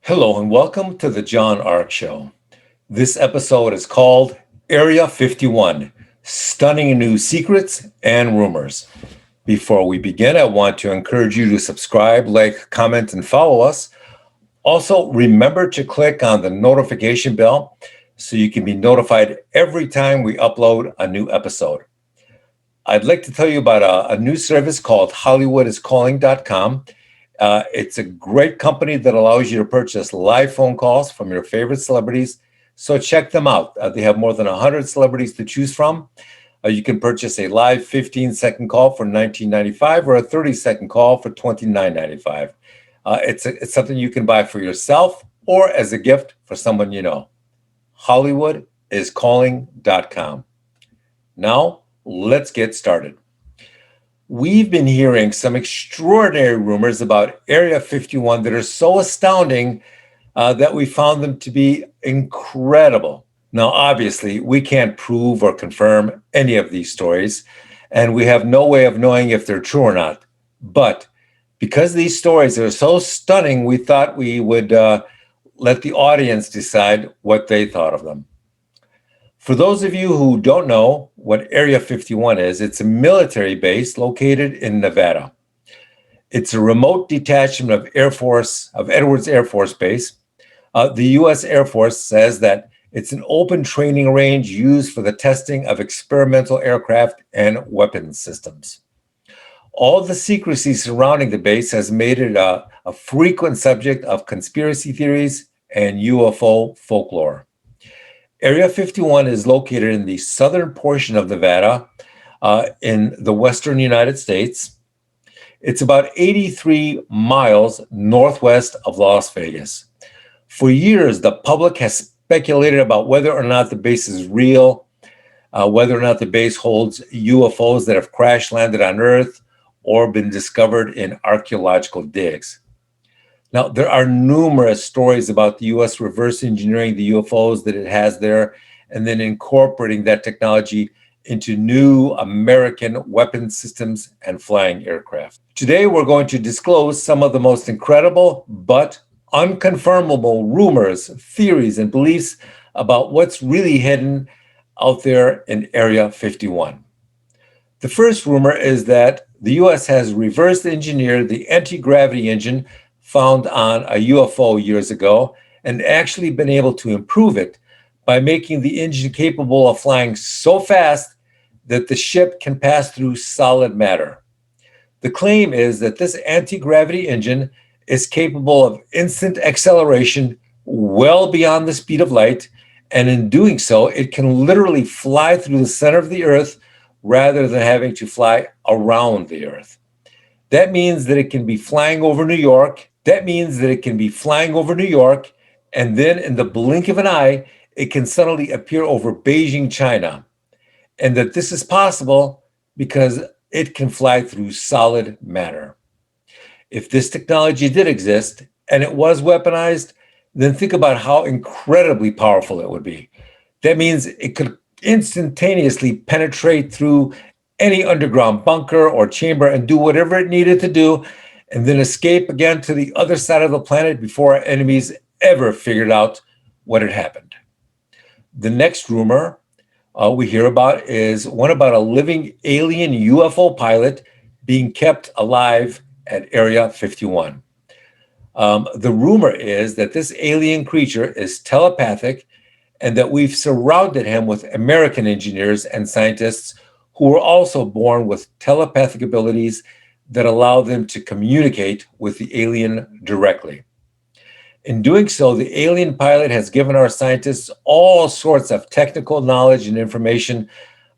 Hello and welcome to the John Ark Show. This episode is called Area 51, Stunning New Secrets and Rumors. Before we begin, I want to encourage you to subscribe, like, comment, and follow us. Also, remember to click on the notification bell so you can be notified every time we upload a new episode. I'd like to tell you about a new service called HollywoodIsCalling.com. It's a great company that allows you to purchase live phone calls from your favorite celebrities. So check them out. They have more than 100 celebrities to choose from. You can purchase a live 15-second call for $19.95 or a 30-second call for $29.95. It's something you can buy for yourself or as a gift for someone you know. HollywoodIsCalling.com. Now, let's get started. We've been hearing some extraordinary rumors about Area 51 that are so astounding that we found them to be incredible. Now, obviously, we can't prove or confirm any of these stories, and we have no way of knowing if they're true or not. But because these stories are so stunning, we thought we would let the audience decide what they thought of them. For those of you who don't know what Area 51 is, it's a military base located in Nevada. It's a remote detachment of Edwards Air Force Base. The U.S. Air Force says that it's an open training range used for the testing of experimental aircraft and weapons systems. All the secrecy surrounding the base has made it a frequent subject of conspiracy theories and UFO folklore. Area 51 is located in the southern portion of Nevada in the western United States. It's about 83 miles northwest of Las Vegas. For years, the public has speculated about whether or not the base is real, whether or not the base holds UFOs that have crash landed on Earth or been discovered in archaeological digs. Now, there are numerous stories about the U.S. reverse engineering the UFOs that it has there and then incorporating that technology into new American weapon systems and flying aircraft. Today, we're going to disclose some of the most incredible but unconfirmable rumors, theories, and beliefs about what's really hidden out there in Area 51. The first rumor is that the U.S. has reverse engineered the anti-gravity engine found on a UFO years ago and actually been able to improve it by making the engine capable of flying so fast that the ship can pass through solid matter. The claim is that this anti-gravity engine is capable of instant acceleration well beyond the speed of light, and in doing so, it can literally fly through the center of the Earth rather than having to fly around the Earth. That means that it can be flying over New York. And then in the blink of an eye, it can suddenly appear over Beijing, China. And that this is possible because it can fly through solid matter. If this technology did exist and it was weaponized, then think about how incredibly powerful it would be. That means it could instantaneously penetrate through any underground bunker or chamber and do whatever it needed to do, and then escape again to the other side of the planet before our enemies ever figured out what had happened. The next rumor we hear about is one about a living alien UFO pilot being kept alive at Area 51. The rumor is that this alien creature is telepathic and that we've surrounded him with American engineers and scientists who were also born with telepathic abilities that allow them to communicate with the alien directly. In doing so, the alien pilot has given our scientists all sorts of technical knowledge and information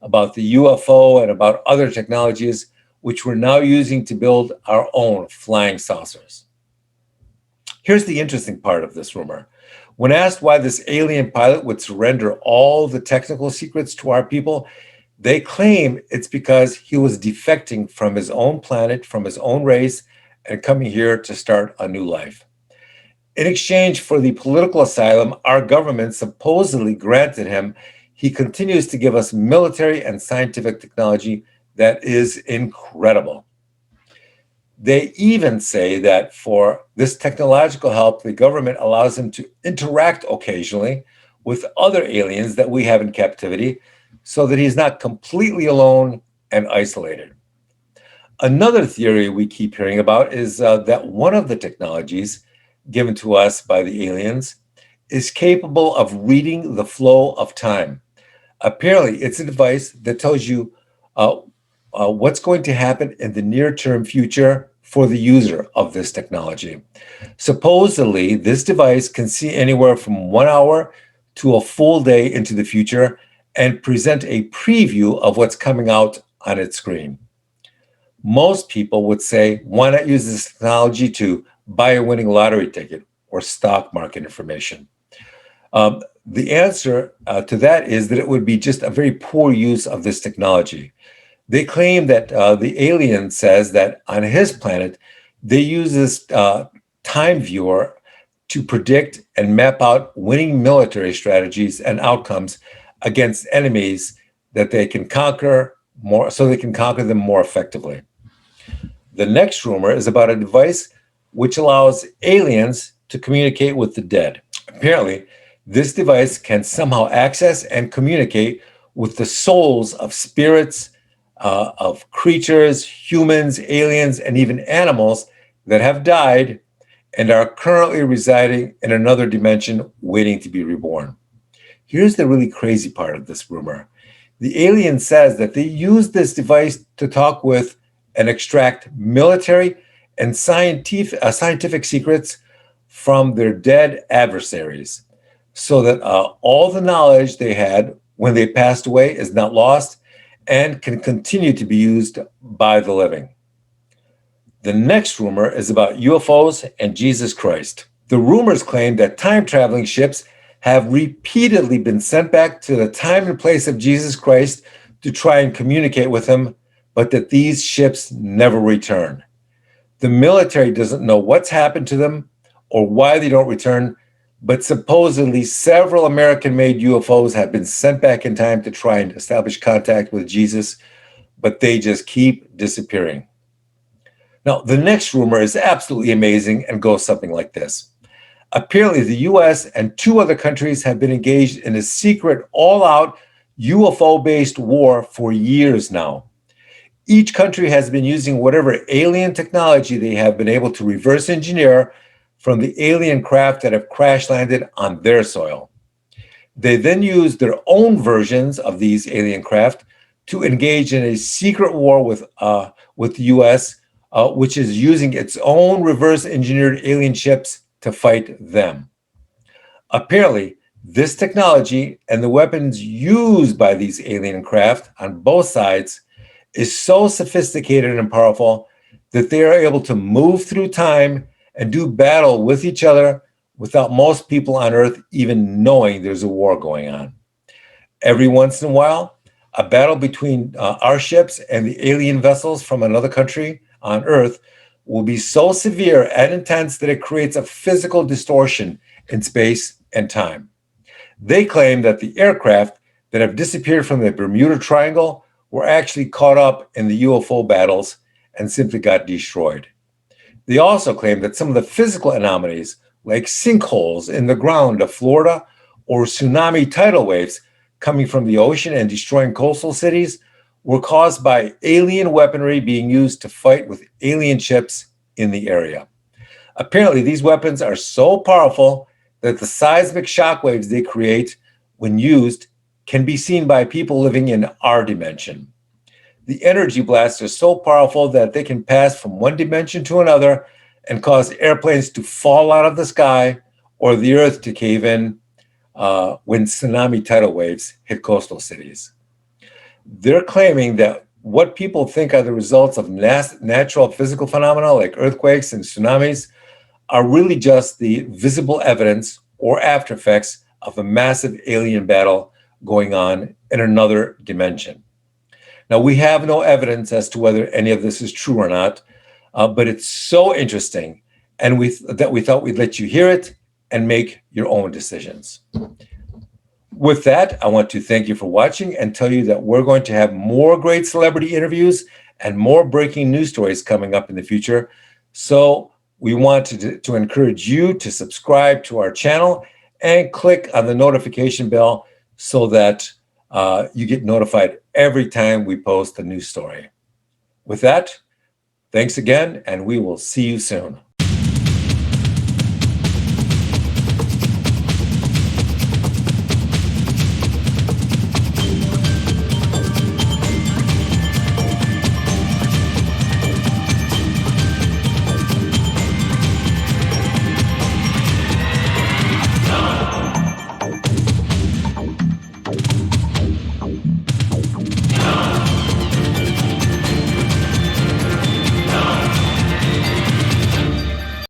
about the UFO and about other technologies, which we're now using to build our own flying saucers. Here's the interesting part of this rumor. When asked why this alien pilot would surrender all the technical secrets to our people, they claim it's because he was defecting from his own planet, from his own race, and coming here to start a new life. In exchange for the political asylum our government supposedly granted him, he continues to give us military and scientific technology that is incredible. They even say that for this technological help, the government allows him to interact occasionally with other aliens that we have in captivity so that he's not completely alone and isolated. Another theory we keep hearing about is that one of the technologies given to us by the aliens is capable of reading the flow of time. Apparently, it's a device that tells you uh, what's going to happen in the near term future for the user of this technology. Supposedly, this device can see anywhere from 1 hour to a full day into the future and present a preview of what's coming out on its screen. Most people would say, why not use this technology to buy a winning lottery ticket or stock market information? The answer to that is that it would be just a very poor use of this technology. They claim that the alien says that on his planet, they use this time viewer to predict and map out winning military strategies and outcomes against enemies that they can conquer more, so they can conquer them more effectively. The next rumor is about a device which allows aliens to communicate with the dead. Apparently, this device can somehow access and communicate with the souls of spirits, of creatures, humans, aliens, and even animals that have died and are currently residing in another dimension waiting to be reborn. Here's the really crazy part of this rumor. The alien says that they use this device to talk with and extract military and scientific secrets from their dead adversaries so that all the knowledge they had when they passed away is not lost and can continue to be used by the living. The next rumor is about UFOs and Jesus Christ. The rumors claim that time traveling ships have repeatedly been sent back to the time and place of Jesus Christ to try and communicate with him, but that these ships never return. The military doesn't know what's happened to them or why they don't return, but supposedly several American-made UFOs have been sent back in time to try and establish contact with Jesus, but they just keep disappearing. Now, the next rumor is absolutely amazing and goes something like this. Apparently, the US and 2 other countries have been engaged in a secret, all-out UFO-based war for years now. Each country has been using whatever alien technology they have been able to reverse engineer from the alien craft that have crash landed on their soil. They then use their own versions of these alien craft to engage in a secret war with the US, which is using its own reverse engineered alien ships to fight them. Apparently, this technology and the weapons used by these alien craft on both sides is so sophisticated and powerful that they are able to move through time and do battle with each other without most people on Earth even knowing there's a war going on. Every once in a while, a battle between our ships and the alien vessels from another country on Earth will be so severe and intense that it creates a physical distortion in space and time. They claim that the aircraft that have disappeared from the Bermuda Triangle were actually caught up in the UFO battles and simply got destroyed. They also claim that some of the physical anomalies, like sinkholes in the ground of Florida or tsunami tidal waves coming from the ocean and destroying coastal cities, were caused by alien weaponry being used to fight with alien ships in the area. Apparently, these weapons are so powerful that the seismic shockwaves they create when used can be seen by people living in our dimension. The energy blasts are so powerful that they can pass from one dimension to another and cause airplanes to fall out of the sky or the earth to cave in when tsunami tidal waves hit coastal cities. They're claiming that what people think are the results of natural physical phenomena like earthquakes and tsunamis are really just the visible evidence or after effects of a massive alien battle going on in another dimension. Now, we have no evidence as to whether any of this is true or not, but it's so interesting and we thought we'd let you hear it and make your own decisions. With that, I want to thank you for watching and tell you that we're going to have more great celebrity interviews and more breaking news stories coming up in the future. So we want to encourage you to subscribe to our channel and click on the notification bell so that you get notified every time we post a new story. With that, thanks again, and we will see you soon.